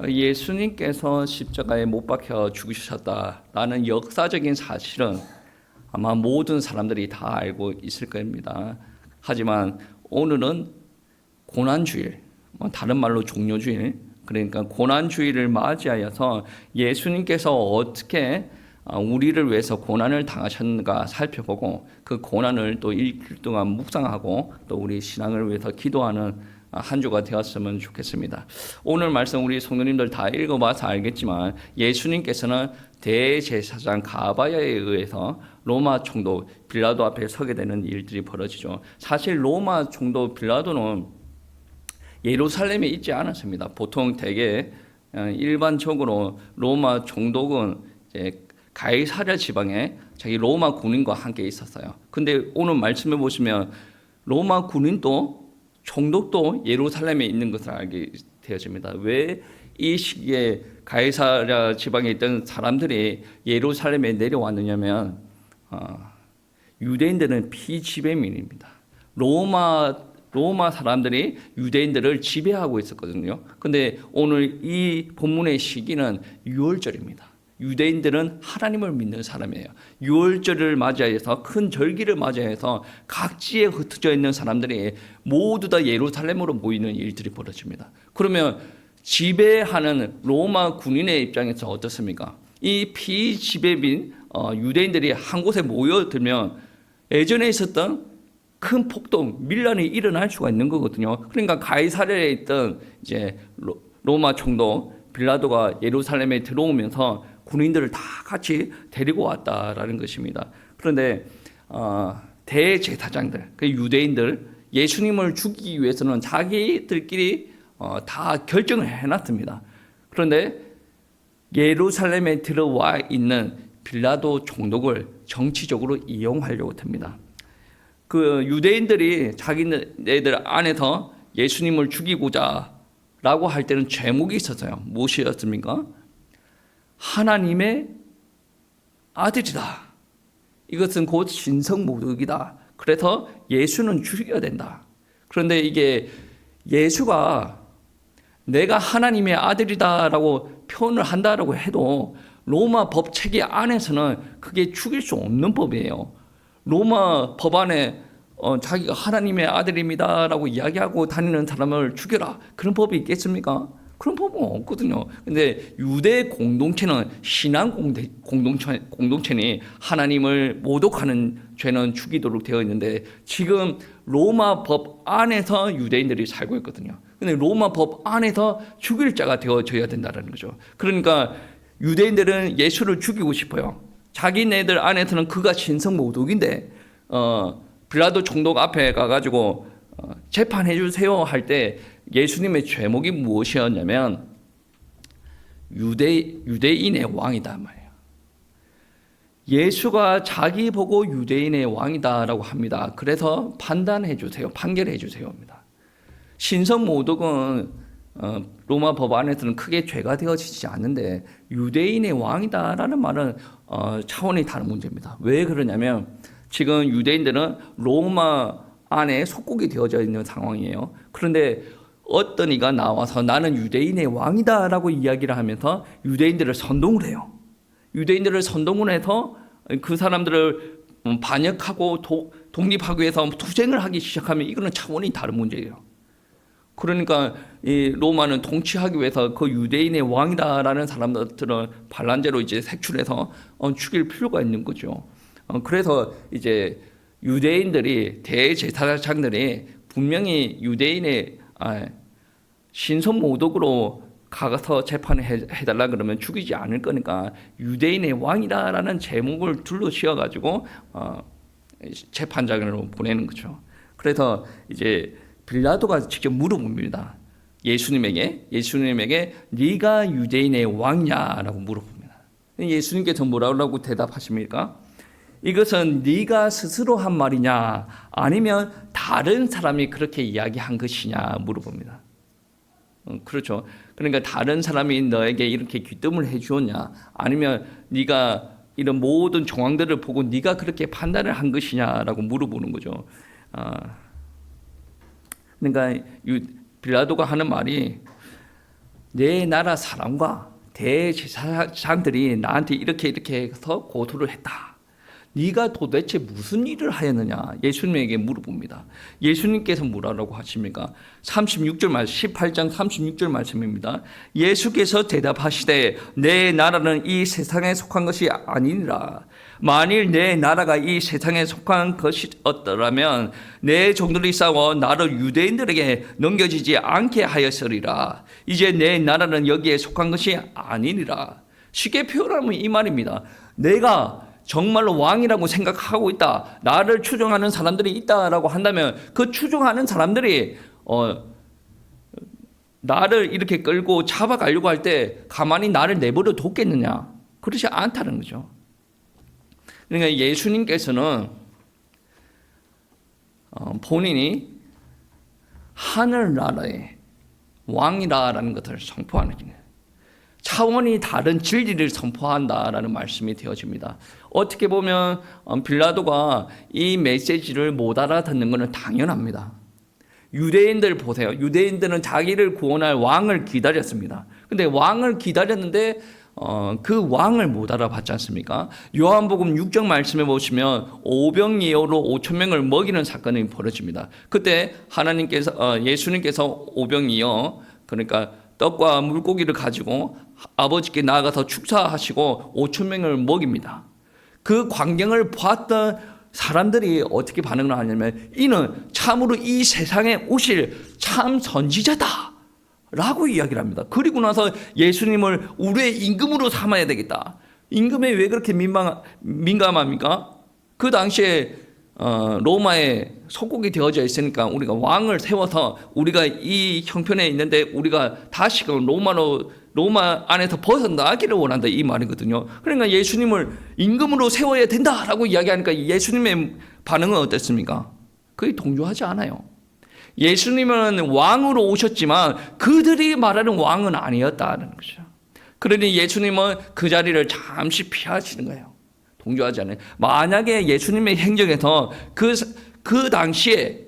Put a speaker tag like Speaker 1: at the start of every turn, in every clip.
Speaker 1: 예수님께서 십자가에 못 박혀 죽으셨다라는 역사적인 사실은 아마 모든 사람들이 다 알고 있을 겁니다. 하지만 오늘은 고난주일, 다른 말로 종료주일, 그러니까 고난주일을 맞이하여서 예수님께서 어떻게 우리를 위해서 고난을 당하셨는가 살펴보고 그 고난을 또 일주일 동안 묵상하고 또 우리 신앙을 위해서 기도하는 한 주가 되었으면 좋겠습니다. 오늘 말씀 우리 성도님들 다 읽어봐서 알겠지만 예수님께서는 대제사장 가바야에 의해서 로마 총독 빌라도 앞에 서게 되는 일들이 벌어지죠. 사실 로마 총독 빌라도는 예루살렘에 있지 않았습니다. 보통 대개 일반적으로 로마 총독은 이제 가이사랴 지방에 자기 로마 군인과 함께 있었어요. 근데 오늘 말씀해 보시면 로마 군인도 총독도 예루살렘에 있는 것을 알게 되어집니다. 왜 이 시기에 가이사랴 지방에 있던 사람들이 예루살렘에 내려왔느냐면 유대인들은 피지배민입니다. 로마 사람들이 유대인들을 지배하고 있었거든요. 근데 오늘 이 본문의 시기는 유월절입니다. 유대인들은 하나님을 믿는 사람이에요. 유월절을 맞이해서 큰 절기를 맞이해서 각지에 흩어져 있는 사람들이 모두 다 예루살렘으로 모이는 일들이 벌어집니다. 그러면 지배하는 로마 군인의 입장에서 어떻습니까? 이 피지배민 유대인들이 한 곳에 모여들면 예전에 있었던 큰 폭동, 밀란이 일어날 수가 있는 거거든요. 그러니까 가이사랴에 있던 이제 로마 총독 빌라도가 예루살렘에 들어오면서 군인들을 다 같이 데리고 왔다라는 것입니다. 그런데 대제사장들, 그 유대인들 예수님을 죽이기 위해서는 자기들끼리 다 결정을 해놨습니다. 그런데 예루살렘에 들어와 있는 빌라도 총독을 정치적으로 이용하려고 합니다. 그 유대인들이 자기네들 안에서 예수님을 죽이고자 라고 할 때는 제목이 있었어요. 무엇이었습니까? 하나님의 아들이다. 이것은 곧 신성모독이다. 그래서 예수는 죽여야 된다. 그런데 이게 예수가 내가 하나님의 아들이다라고 표현을 한다라고 해도 로마 법 체계 안에서는 그게 죽일 수 없는 법이에요. 로마 법안에 자기가 하나님의 아들입니다라고 이야기하고 다니는 사람을 죽여라. 그런 법이 있겠습니까? 그런 법은 없거든요. 근데 유대 공동체는 신앙 공동체니 하나님을 모독하는 죄는 죽이도록 되어 있는데 지금 로마 법 안에서 유대인들이 살고 있거든요. 근데 로마 법 안에서 죽일 자가 되어져야 된다는 거죠. 그러니까 유대인들은 예수를 죽이고 싶어요. 자기네들 안에서는 그가 신성모독인데 빌라도 총독 앞에 가가지고 재판해 주세요 할 때 예수님의 죄목이 무엇이었냐면 유대인의 왕이다 말이에요. 예수가 자기 보고 유대인의 왕이다라고 합니다. 그래서 판단해 주세요, 판결해 주세요입니다. 신성모독은 로마 법 안에서는 크게 죄가 되어지지 않는데 유대인의 왕이다라는 말은 차원이 다른 문제입니다. 왜 그러냐면 지금 유대인들은 로마 안에 속국이 되어져 있는 상황이에요. 그런데 어떤 이가 나와서 나는 유대인의 왕이다라고 이야기를 하면서 유대인들을 선동을 해요. 유대인들을 선동을 해서 그 사람들을 반역하고 독립하기 위해서 투쟁을 하기 시작하면 이거는 차원이 다른 문제예요. 그러니까 이 로마는 통치하기 위해서 그 유대인의 왕이다라는 사람들은 반란죄로 이제 색출해서 죽일 필요가 있는 거죠. 그래서 이제 유대인들이 대제사장들이 분명히 유대인의 신성모독으로 가서 재판을 해달라 그러면 죽이지 않을 거니까 유대인의 왕이다라는 제목을 둘러 씌워가지고 재판장으로 보내는 거죠. 그래서 이제 빌라도가 직접 물어봅니다. 예수님에게 네가 유대인의 왕이냐라고 물어봅니다. 예수님께서 뭐라고 대답하십니까? 이것은 네가 스스로 한 말이냐 아니면 다른 사람이 그렇게 이야기한 것이냐 물어봅니다. 그렇죠. 그러니까 다른 사람이 너에게 이렇게 귀뜸을 해주었냐 아니면 네가 이런 모든 정황들을 보고 네가 그렇게 판단을 한 것이냐라고 물어보는 거죠. 그러니까 빌라도가 하는 말이 내 나라 사람과 대제사장들이 나한테 이렇게 해서 고소를 했다. 네가 도대체 무슨 일을 하였느냐? 예수님에게 물어봅니다. 예수님께서 뭐라고 하십니까? 36절 말씀, 18장 36절 말씀입니다. 예수께서 대답하시되 내 나라는 이 세상에 속한 것이 아니니라. 만일 내 나라가 이 세상에 속한 것이었더라면 내 종들이 싸워 나를 유대인들에게 넘겨지지 않게 하였으리라. 이제 내 나라는 여기에 속한 것이 아니니라. 쉽게 표현하면 이 말입니다. 내가 정말로 왕이라고 생각하고 있다. 나를 추종하는 사람들이 있다라고 한다면 그 추종하는 사람들이 나를 이렇게 끌고 잡아가려고 할 때 가만히 나를 내버려 뒀겠느냐? 그렇지 않다는 거죠. 그러니까 예수님께서는 본인이 하늘나라의 왕이라는 것을 선포하는 거예요. 차원이 다른 진리를 선포한다라는 말씀이 되어집니다. 어떻게 보면 빌라도가 이 메시지를 못 알아듣는 것은 당연합니다. 유대인들 보세요. 유대인들은 자기를 구원할 왕을 기다렸습니다. 근데 왕을 기다렸는데 그 왕을 못 알아봤지 않습니까? 요한복음 6장 말씀에 보시면 오병이어로 5,000명을 먹이는 사건이 벌어집니다. 그때 예수님께서 오병이어, 그러니까 떡과 물고기를 가지고 아버지께 나아가서 축사하시고 5,000명을 먹입니다. 그 광경을 봤던 사람들이 어떻게 반응을 하냐면 이는 참으로 이 세상에 오실 참 선지자다 라고 이야기를 합니다. 그리고 나서 예수님을 우리의 임금으로 삼아야 되겠다. 임금에 왜 그렇게 민감합니까? 그 당시에 로마에 속국이 되어져 있으니까 우리가 왕을 세워서 우리가 이 형편에 있는데 우리가 다시금 로마 안에서 벗어나기를 원한다, 이 말이거든요. 그러니까 예수님을 임금으로 세워야 된다라고 이야기하니까 예수님의 반응은 어땠습니까? 거의 동조하지 않아요. 예수님은 왕으로 오셨지만 그들이 말하는 왕은 아니었다는 거죠. 그러니 예수님은 그 자리를 잠시 피하시는 거예요. 동조하지 않아요. 만약에 예수님의 행적에서 그 당시에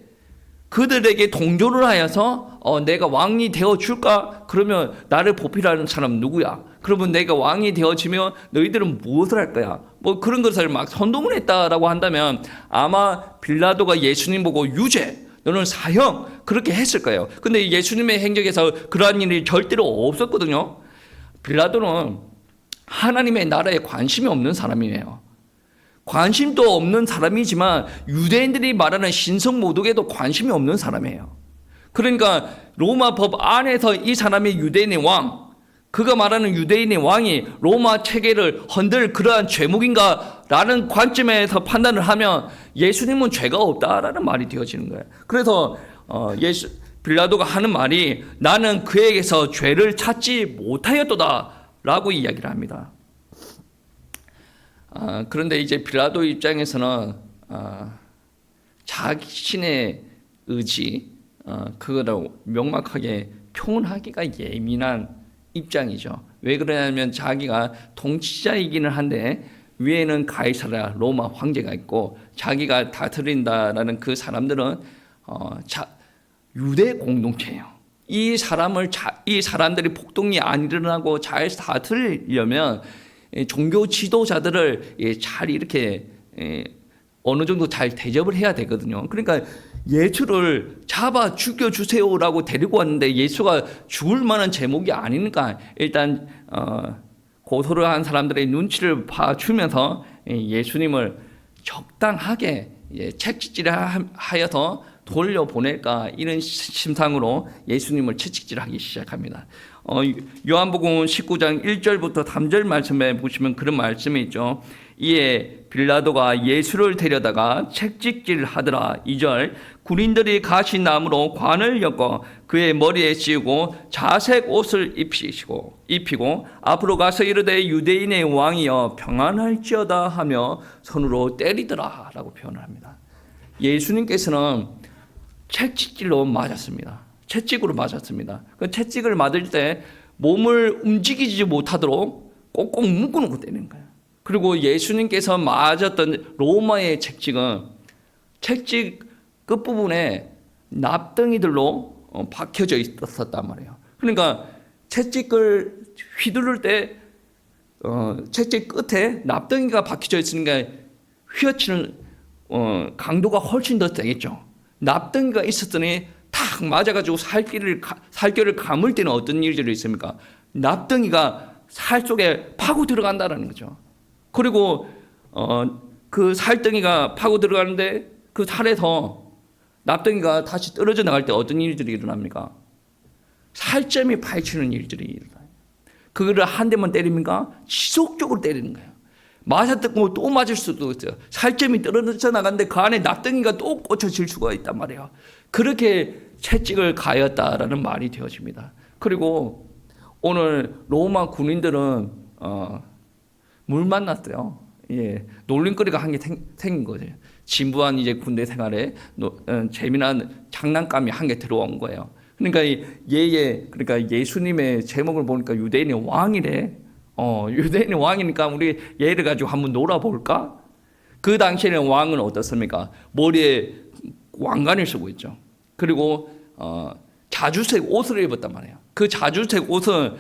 Speaker 1: 그들에게 동조를 하여서 내가 왕이 되어줄까? 그러면 나를 보필하는 사람 누구야? 그러면 내가 왕이 되어지면 너희들은 무엇을 할 거야? 뭐 그런 것을 막 선동을 했다라고 한다면 아마 빌라도가 예수님 보고 유죄, 너는 사형, 그렇게 했을 거예요. 근데 예수님의 행적에서 그러한 일이 절대로 없었거든요. 빌라도는 하나님의 나라에 관심이 없는 사람이에요. 관심도 없는 사람이지만 유대인들이 말하는 신성모독에도 관심이 없는 사람이에요. 그러니까 로마 법 안에서 이 사람이 유대인의 왕, 그가 말하는 유대인의 왕이 로마 체계를 흔들 그러한 죄목인가 라는 관점에서 판단을 하면 예수님은 죄가 없다라는 말이 되어지는 거예요. 그래서 빌라도가 하는 말이 나는 그에게서 죄를 찾지 못하였도다 라고 이야기를 합니다. 그런데 이제 빌라도 입장에서는 자신의 의지, 그거를 명확하게 표현하기가 예민한 입장이죠. 왜 그러냐면 자기가 통치자이기는 한데 위에는 가이사랴 로마 황제가 있고 자기가 다스린다라는 그 사람들은 유대 공동체예요. 이 사람들이 폭동이 안 일어나고 잘 다스리려면 종교 지도자들을 잘 이렇게 어느 정도 잘 대접을 해야 되거든요. 그러니까 예수를 잡아 죽여주세요라고 데리고 왔는데 예수가 죽을 만한 제목이 아니니까 일단 고소를 한 사람들의 눈치를 봐주면서 예수님을 적당하게 채찍질하여서 돌려보낼까 이런 심상으로 예수님을 채찍질하기 시작합니다. 요한복음 19장 1절부터 3절 말씀에 보시면 그런 말씀이 있죠. 이에 빌라도가 예수를 데려다가 채찍질 하더라. 2절 군인들이 가시 나무로 관을 엮어 그의 머리에 씌우고 자색 옷을 입히고 앞으로 가서 이르되 유대인의 왕이여 평안할지어다 하며 손으로 때리더라 라고 표현을 합니다. 예수님께서는 채찍질로 맞았습니다. 채찍으로 맞았습니다. 그 채찍을 맞을 때 몸을 움직이지 못하도록 꼭꼭 묶어놓고 때리는 거예요. 그리고 예수님께서 맞았던 로마의 채찍은 채찍 끝부분에 납덩이들로 박혀져 있었단 말이에요. 그러니까 채찍을 휘두를 때 채찍 끝에 납덩이가 박혀져 있으니까 휘어치는 강도가 훨씬 더 세겠죠. 납덩이가 있었더니 탁 맞아가지고 살결을 감을 때는 어떤 일들이 있습니까? 납덩이가 살 속에 파고 들어간다는 거죠. 그리고 그 살덩이가 파고 들어가는데 그 살에서 납덩이가 다시 떨어져 나갈 때 어떤 일들이 일어납니까? 살점이 파헤치는 일들이 일어나요. 그거를 한 대만 때립니까? 지속적으로 때리는 거예요. 맞았고 또 맞을 수도 있어요. 살점이 떨어져 나갔는데 그 안에 납덩이가 또 꽂혀질 수가 있단 말이에요. 그렇게 채찍을 가했다라는 말이 되어집니다. 그리고 오늘 로마 군인들은 물 만났어요. 예, 놀림거리가 한 개 생긴 거죠. 진부한 이제 군대 생활에 재미난 장난감이 한 개 들어온 거예요. 그러니까 그러니까 예수님의 제목을 보니까 유대인의 왕이래. 유대인의 왕이니까 우리 얘를 가지고 한번 놀아볼까? 그 당시에는 왕은 어떻습니까? 머리에 왕관을 쓰고 있죠. 그리고 자주색 옷을 입었단 말이에요. 그 자주색 옷은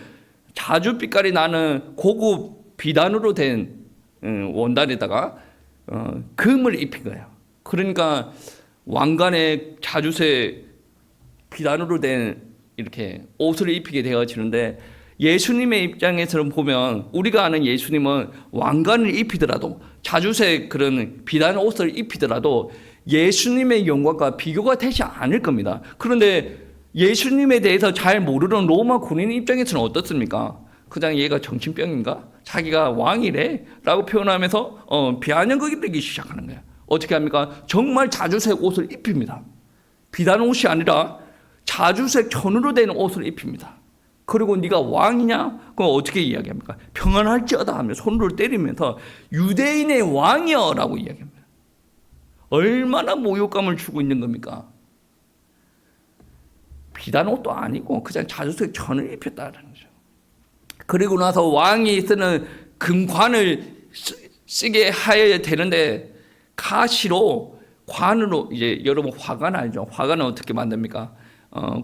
Speaker 1: 자주빛깔이 나는 고급 비단으로 된 원단에다가 금을 입힌 거예요. 그러니까 왕관에 자주색 비단으로 된 이렇게 옷을 입히게 되어지는데, 예수님의 입장에서는 보면 우리가 아는 예수님은 왕관을 입히더라도 자주색 그런 비단 옷을 입히더라도 예수님의 영광과 비교가 되지 않을 겁니다. 그런데 예수님에 대해서 잘 모르는 로마 군인 입장에서는 어떻습니까? 그냥 얘가 정신병인가? 자기가 왕이래? 라고 표현하면서 비아냥거리기 시작하는 거예요. 어떻게 합니까? 정말 자주색 옷을 입힙니다. 비단 옷이 아니라 자주색 천으로 된 옷을 입힙니다. 그리고 네가 왕이냐? 그럼 어떻게 이야기합니까? 평안할지어다 하며 손으로 때리면서 유대인의 왕이여 라고 이야기합니다. 얼마나 모욕감을 주고 있는 겁니까? 비단 옷도 아니고 그냥 자주색 천을 입혔다는 거죠. 그리고 나서 왕이 쓰는 금관을 쓰게 하여야 되는데 가시로 관으로, 이제 여러분 화관 알죠? 화관은 어떻게 만듭니까?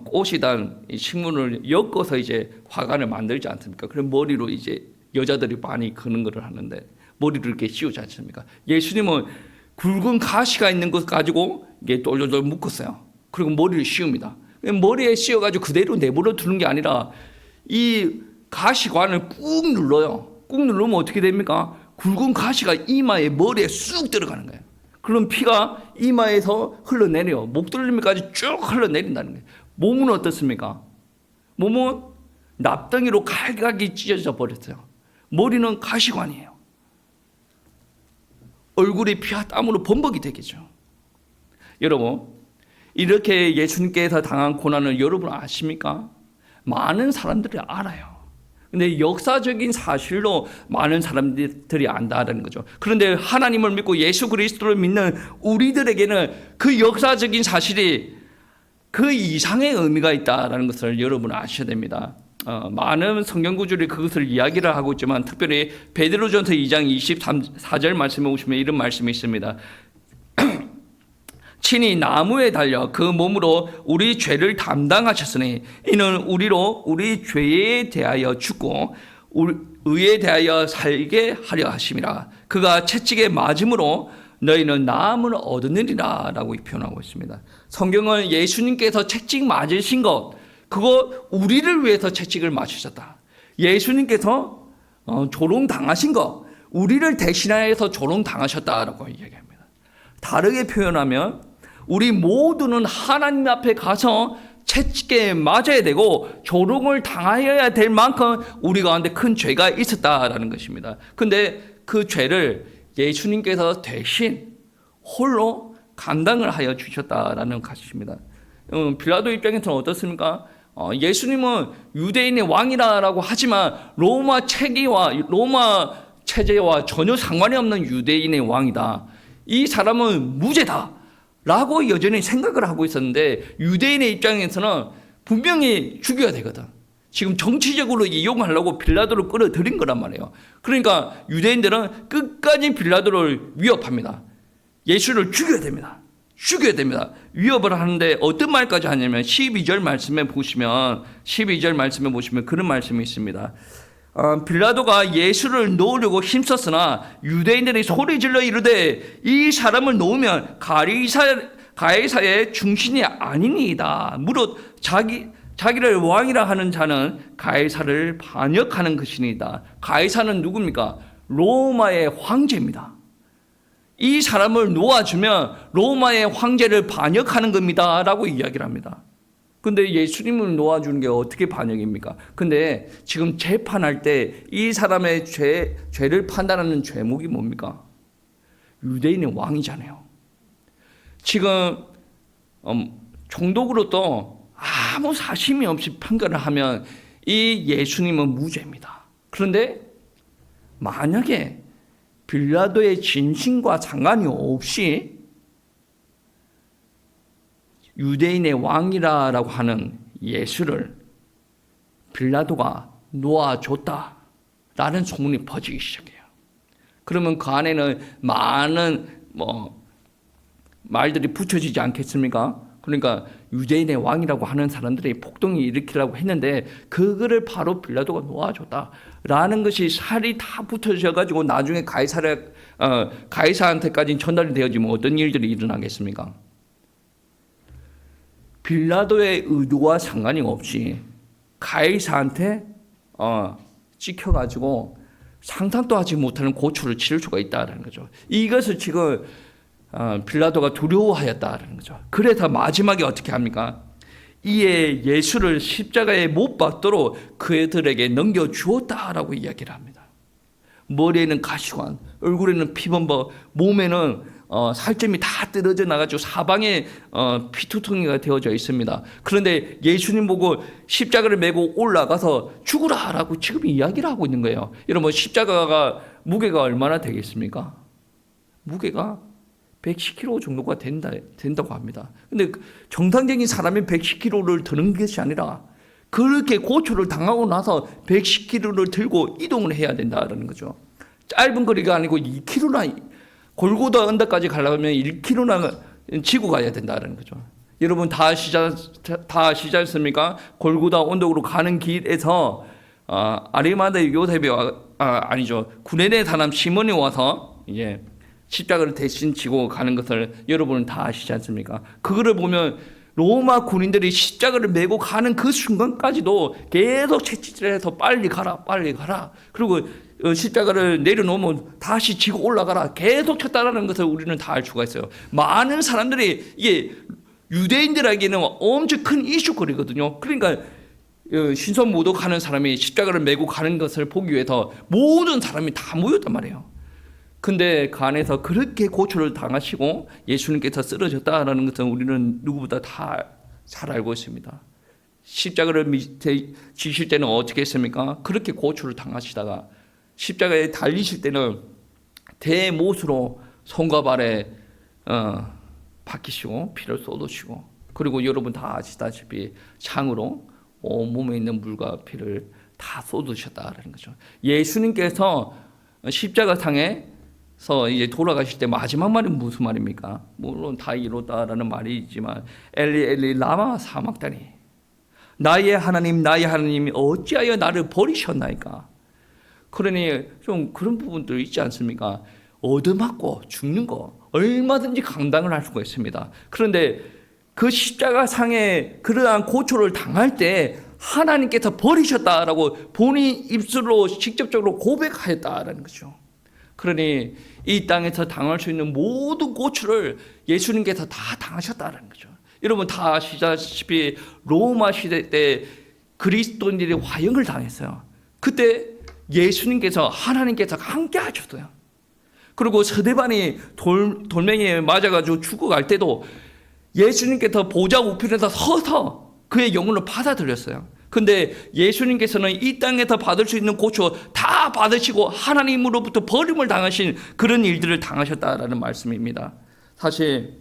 Speaker 1: 꽃이단 식물을 엮어서 이제 화관을 만들지 않습니까? 그럼 머리로 이제 여자들이 많이 그런 거를 하는데 머리를 이렇게 씌우지 않습니까? 예수님은 굵은 가시가 있는 것 가지고 이게 똘똘똘 묶었어요. 그리고 머리를 씌웁니다. 머리에 씌워가지고 그대로 내버려 두는 게 아니라 이 가시관을 꾹 눌러요. 꾹 누르면 어떻게 됩니까? 굵은 가시가 이마에 머리에 쑥 들어가는 거예요. 그럼 피가 이마에서 흘러내려요. 목덜미까지 쭉 흘러내린다는 거예요. 몸은 어떻습니까? 몸은 납덩이로 갈각이 찢어져 버렸어요. 머리는 가시관이에요. 얼굴이 피와 땀으로 범벅이 되겠죠. 여러분, 이렇게 예수님께서 당한 고난을 여러분 아십니까? 많은 사람들이 알아요. 근데 역사적인 사실로 많은 사람들이 안다는 거죠. 그런데 하나님을 믿고 예수 그리스도를 믿는 우리들에게는 그 역사적인 사실이 그 이상의 의미가 있다는 것을 여러분 아셔야 됩니다. 많은 성경 구절이 그것을 이야기를 하고 있지만 특별히 베드로전서 2장 24절 말씀에 보시면 이런 말씀이 있습니다. 친히 나무에 달려 그 몸으로 우리 죄를 담당하셨으니 이는 우리로 우리 죄에 대하여 죽고 의에 대하여 살게 하려 하심이라. 그가 채찍에 맞음으로 너희는 나음을 얻으느니라 라고 표현하고 있습니다. 성경은 예수님께서 채찍 맞으신 것, 그거 우리를 위해서 채찍을 맞으셨다. 예수님께서 조롱당하신 것, 우리를 대신하여서 조롱당하셨다라고 이야기합니다. 다르게 표현하면 우리 모두는 하나님 앞에 가서 채찍에 맞아야 되고 조롱을 당하여야 될 만큼 우리 가운데 큰 죄가 있었다라는 것입니다. 근데 그 죄를 예수님께서 대신 홀로 감당을 하여 주셨다라는 것입니다. 빌라도 입장에서는 어떻습니까? 예수님은 유대인의 왕이라고 하지만 로마 체제와 전혀 상관이 없는 유대인의 왕이다. 이 사람은 무죄다 라고 여전히 생각을 하고 있었는데 유대인의 입장에서는 분명히 죽여야 되거든. 지금 정치적으로 이용하려고 빌라도를 끌어들인 거란 말이에요. 그러니까 유대인들은 끝까지 빌라도를 위협합니다. 예수를 죽여야 됩니다. 죽여야 됩니다. 위협을 하는데 어떤 말까지 하냐면 12절 말씀에 보시면 그런 말씀이 있습니다. 빌라도가 예수를 놓으려고 힘썼으나 유대인들이 소리질러 이르되 이 사람을 놓으면 가이사의 중신이 아니니이다. 무릇 자기를 왕이라 하는 자는 가이사를 반역하는 것이니이다. 가이사는 누굽니까? 로마의 황제입니다. 이 사람을 놓아주면 로마의 황제를 반역하는 겁니다 라고 이야기를 합니다. 근데 예수님을 놓아주는 게 어떻게 반역입니까? 근데 지금 재판할 때 이 사람의 죄를 판단하는 죄목이 뭡니까? 유대인의 왕이잖아요. 지금 총독으로도 아무 사심이 없이 판결을 하면 이 예수님은 무죄입니다. 그런데 만약에 빌라도의 진심과 상관이 없이 유대인의 왕이라고 하는 예수를 빌라도가 놓아줬다라는 소문이 퍼지기 시작해요. 그러면 그 안에는 많은 말들이 붙여지지 않겠습니까? 그러니까 유대인의 왕이라고 하는 사람들이 폭동이 일으키려고 했는데 그거를 바로 빌라도가 놓아줬다라는 것이 살이 다 붙어져가지고 나중에 가이사한테까지 전달이 되어지면 어떤 일들이 일어나겠습니까? 빌라도의 의도와 상관이 없이 가이사한테 찍혀가지고 상상도 하지 못하는 고초를 치를 수가 있다는 거죠. 이것을 지금 빌라도가 두려워하였다는 거죠. 그래서 마지막에 어떻게 합니까? 이에 예수를 십자가에 못 박도록 그들에게 넘겨주었다라고 이야기를 합니다. 머리에는 가시관, 얼굴에는 피범벅, 몸에는 살점이 다 떨어져 나가지고 사방에 피투성이가 되어져 있습니다. 그런데 예수님 보고 십자가를 메고 올라가서 죽으라라고 지금 이야기를 하고 있는 거예요. 여러분, 십자가가 무게가 얼마나 되겠습니까? 무게가 110kg 정도가 된다고 합니다. 근데 정상적인 사람이 110kg를 드는 것이 아니라 그렇게 고초를 당하고 나서 110kg를 들고 이동을 해야 된다는 거죠. 짧은 거리가 아니고 2km나 골고다 언덕까지 가려면 1km나 지고 가야 된다는 거죠. 여러분 다 아시지 않습니까? 골고다 언덕으로 가는 길에서 아리마대 요셉이 아니죠. 구레네 사람 시몬이 와서 이제 십자가를 대신 지고 가는 것을 여러분은 다 아시지 않습니까? 그거를 보면 로마 군인들이 십자가를 메고 가는 그 순간까지도 계속 채찍질해서 빨리 가라. 그리고 십자가를 내려놓으면 다시 지고 올라가라. 계속 쳤다라는 것을 우리는 다 알 수가 있어요. 많은 사람들이 이게 유대인들에게는 엄청 큰 이슈거리거든요. 그러니까 신선 모독하는 사람이 십자가를 메고 가는 것을 보기 위해서 모든 사람이 다 모였단 말이에요. 근데 그 안에서 그렇게 고초를 당하시고 예수님께서 쓰러졌다라는 것은 우리는 누구보다 다 잘 알고 있습니다. 십자가를 밑에 지실 때는 어떻게 했습니까? 그렇게 고초를 당하시다가 십자가에 달리실 때는 대못으로 손과 발에 박히시고 피를 쏟으시고, 그리고 여러분 다 아시다시피 창으로 온몸에 있는 물과 피를 다 쏟으셨다라는 거죠. 예수님께서 십자가상에 이제 돌아가실 때 마지막 말이 무슨 말입니까? 물론 다 이뤘다라는 말이지만 엘리 엘리 라마 사막다니, 나의 하나님 어찌하여 나를 버리셨나이까? 그러니 좀 그런 부분도 있지 않습니까? 얻어맞고 죽는 거 얼마든지 감당을 할 수가 있습니다. 그런데 그 십자가상에 그러한 고초를 당할 때 하나님께서 버리셨다라고 본인 입술로 직접적으로 고백하였다라는 거죠. 그러니 이 땅에서 당할 수 있는 모든 고초를 예수님께서 다 당하셨다는 거죠. 여러분 다 아시다시피 로마 시대 때 그리스도인들이 화형을 당했어요. 그때 예수님께서 하나님께서 함께 하셨어요. 그리고 서대반이 돌멩이에 맞아가지고 죽어갈 때도 예수님께서 보좌 우편에서 서서 그의 영혼을 받아들였어요. 근데 예수님께서는 이 땅에서 받을 수 있는 고초 다 받으시고 하나님으로부터 버림을 당하신 그런 일들을 당하셨다라는 말씀입니다. 사실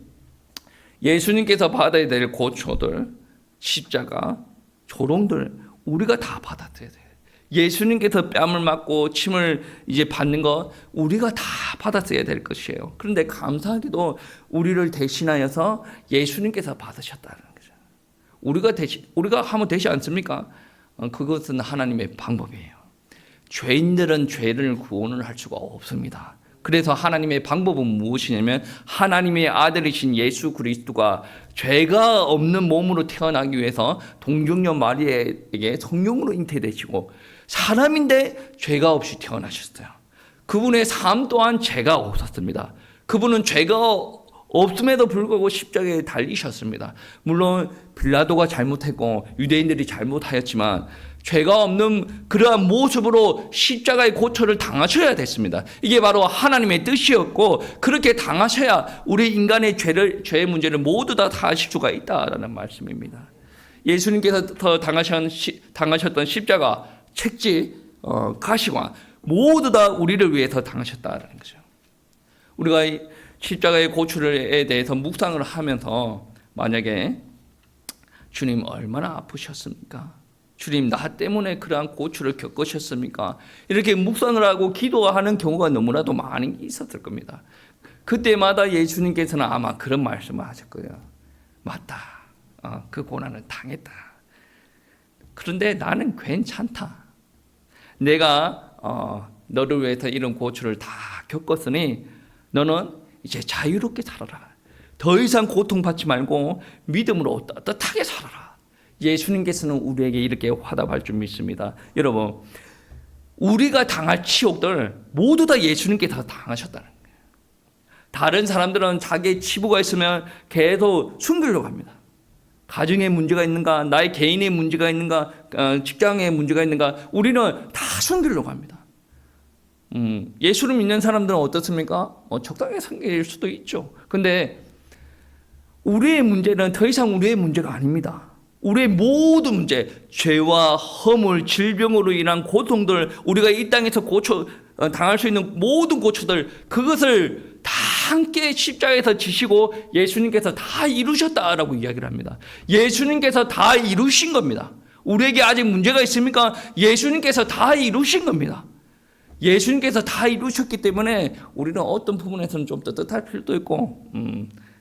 Speaker 1: 예수님께서 받아야 될 고초들, 십자가, 조롱들 우리가 다 받아들여야 돼요. 예수님께서 뺨을 맞고 침을 이제 받는 거 우리가 다 받았어야 될 것이에요. 그런데 감사하게도 우리를 대신하여서 예수님께서 받으셨다는 거죠. 우리가 하면 되지 않습니까? 그것은 하나님의 방법이에요. 죄인들은 죄를 구원을 할 수가 없습니다. 그래서 하나님의 방법은 무엇이냐면 하나님의 아들이신 예수 그리스도가 죄가 없는 몸으로 태어나기 위해서 동정녀 마리아에게 성령으로 잉태되시고 사람인데 죄가 없이 태어나셨어요. 그분의 삶 또한 죄가 없었습니다. 그분은 죄가 없음에도 불구하고 십자가에 달리셨습니다. 물론 빌라도가 잘못했고 유대인들이 잘못하였지만 죄가 없는 그러한 모습으로 십자가의 고초를 당하셔야 됐습니다. 이게 바로 하나님의 뜻이었고 그렇게 당하셔야 우리 인간의 죄의 문제를 모두 다 하실 수가 있다라는 말씀입니다. 예수님께서 당하셨던 십자가, 책지, 가시관 모두 다 우리를 위해서 당하셨다라는 거죠. 우리가 십자가의 고초에 대해서 묵상을 하면서 만약에 주님 얼마나 아프셨습니까? 주님 나 때문에 그러한 고초를 겪으셨습니까? 이렇게 묵상을 하고 기도하는 경우가 너무나도 많이 있었을 겁니다. 그때마다 예수님께서는 아마 그런 말씀을 하실 거예요. 맞다. 그 고난을 당했다. 그런데 나는 괜찮다. 내가 너를 위해서 이런 고초를 다 겪었으니 너는 이제 자유롭게 살아라. 더 이상 고통받지 말고 믿음으로 떳떳하게 살아라. 예수님께서는 우리에게 이렇게 화답할 줄 믿습니다. 여러분, 우리가 당할 치욕들 모두 다 예수님께서 당하셨다는 거예요. 다른 사람들은 자기의 치부가 있으면 계속 숨기려고 합니다. 가정에 문제가 있는가, 나의 개인의 문제가 있는가, 직장에 문제가 있는가, 우리는 다 숨기려고 합니다. 예수를 믿는 사람들은 어떻습니까? 적당히 섬길 수도 있죠. 근데 우리의 문제는 더 이상 우리의 문제가 아닙니다. 우리의 모든 문제, 죄와 허물, 질병으로 인한 고통들, 우리가 이 땅에서 당할 수 있는 모든 고초들, 그것을 다 함께 십자가에서 지시고 예수님께서 다 이루셨다라고 이야기를 합니다. 예수님께서 다 이루신 겁니다. 우리에게 아직 문제가 있습니까? 예수님께서 다 이루신 겁니다. 예수님께서 다 이루셨기 때문에 우리는 어떤 부분에서는 좀 떳떳할 필요도 있고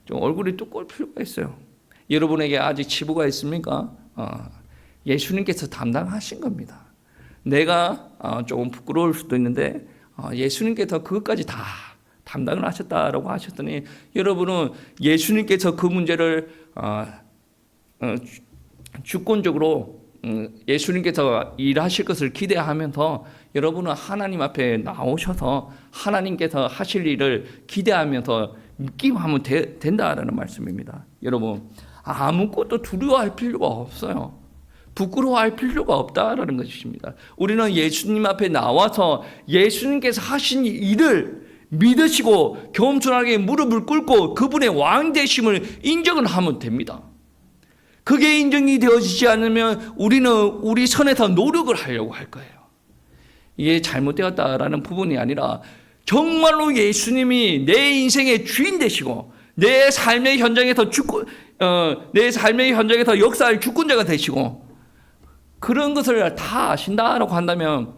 Speaker 1: 좀 얼굴이 두꺼울 필요가 있어요. 여러분에게 아직 치부가 있습니까? 예수님께서 담당하신 겁니다. 내가 조금 부끄러울 수도 있는데 예수님께서 그것까지 다 담당을 하셨다라고 하셨더니 여러분은 예수님께서 그 문제를 주권적으로 예수님께서 일하실 것을 기대하면서 여러분은 하나님 앞에 나오셔서 하나님께서 하실 일을 기대하면서 믿기만 된다라는 말씀입니다. 여러분 아무것도 두려워할 필요가 없어요. 부끄러워할 필요가 없다라는 것입니다. 우리는 예수님 앞에 나와서 예수님께서 하신 일을 믿으시고 겸손하게 무릎을 꿇고 그분의 왕 되심을 인정을 하면 됩니다. 그게 인정이 되어지지 않으면 우리는 우리 선에서 노력을 하려고 할 거예요. 이게 잘못되었다라는 부분이 아니라 정말로 예수님이 내 인생의 주인 되시고 내 삶의 현장에서 역사할 주권자가 되시고 그런 것을 다 아신다라고 한다면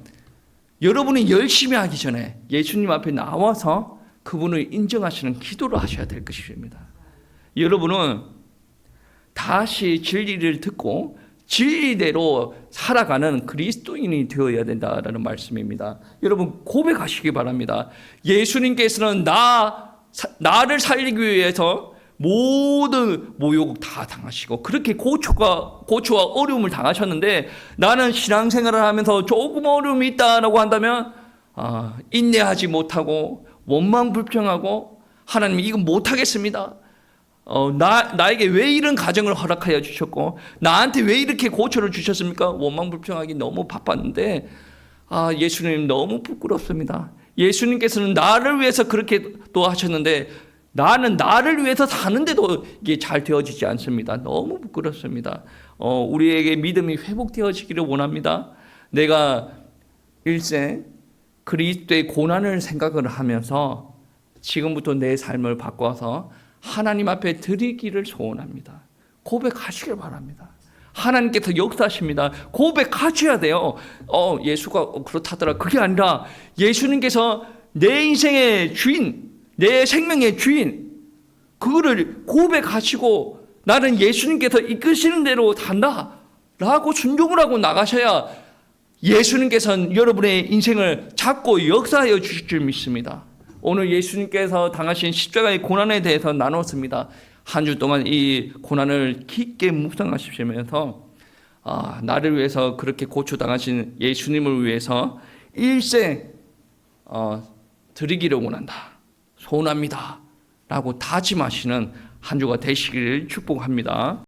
Speaker 1: 여러분이 열심히 하기 전에 예수님 앞에 나와서 그분을 인정하시는 기도를 하셔야 될 것입니다. 여러분은 다시 진리를 듣고 진리대로 살아가는 그리스도인이 되어야 된다라는 말씀입니다. 여러분 고백하시기 바랍니다. 예수님께서는 나를 살리기 위해서 모든 모욕 다 당하시고 그렇게 고초와 어려움을 당하셨는데 나는 신앙생활을 하면서 조금 어려움이 있다라고 한다면 인내하지 못하고 원망불평하고 하나님 이건 못하겠습니다. 나에게 왜 이런 가정을 허락하여 주셨고 나한테 왜 이렇게 고초를 주셨습니까? 원망불평하기 너무 바빴는데 예수님 너무 부끄럽습니다. 예수님께서는 나를 위해서 그렇게 또 하셨는데 나는 나를 위해서 사는데도 이게 잘 되어지지 않습니다. 너무 부끄럽습니다. 우리에게 믿음이 회복되어지기를 원합니다. 내가 일생 그리스도의 고난을 생각을 하면서 지금부터 내 삶을 바꿔서 하나님 앞에 드리기를 소원합니다. 고백하시길 바랍니다. 하나님께서 역사하십니다. 고백하셔야 돼요. 예수가 그렇다더라. 그게 아니라 예수님께서 내 인생의 주인, 내 생명의 주인, 그거를 고백하시고 나는 예수님께서 이끄시는 대로 산다 라고 순종을 하고 나가셔야 예수님께서는 여러분의 인생을 잡고 역사하여 주실 줄 믿습니다. 오늘 예수님께서 당하신 십자가의 고난에 대해서 나눴습니다. 한 주 동안 이 고난을 깊게 묵상하시면서 나를 위해서 그렇게 고초당하신 예수님을 위해서 일생 드리기를 원한다, 소원합니다 라고 다짐하시는 한 주가 되시기를 축복합니다.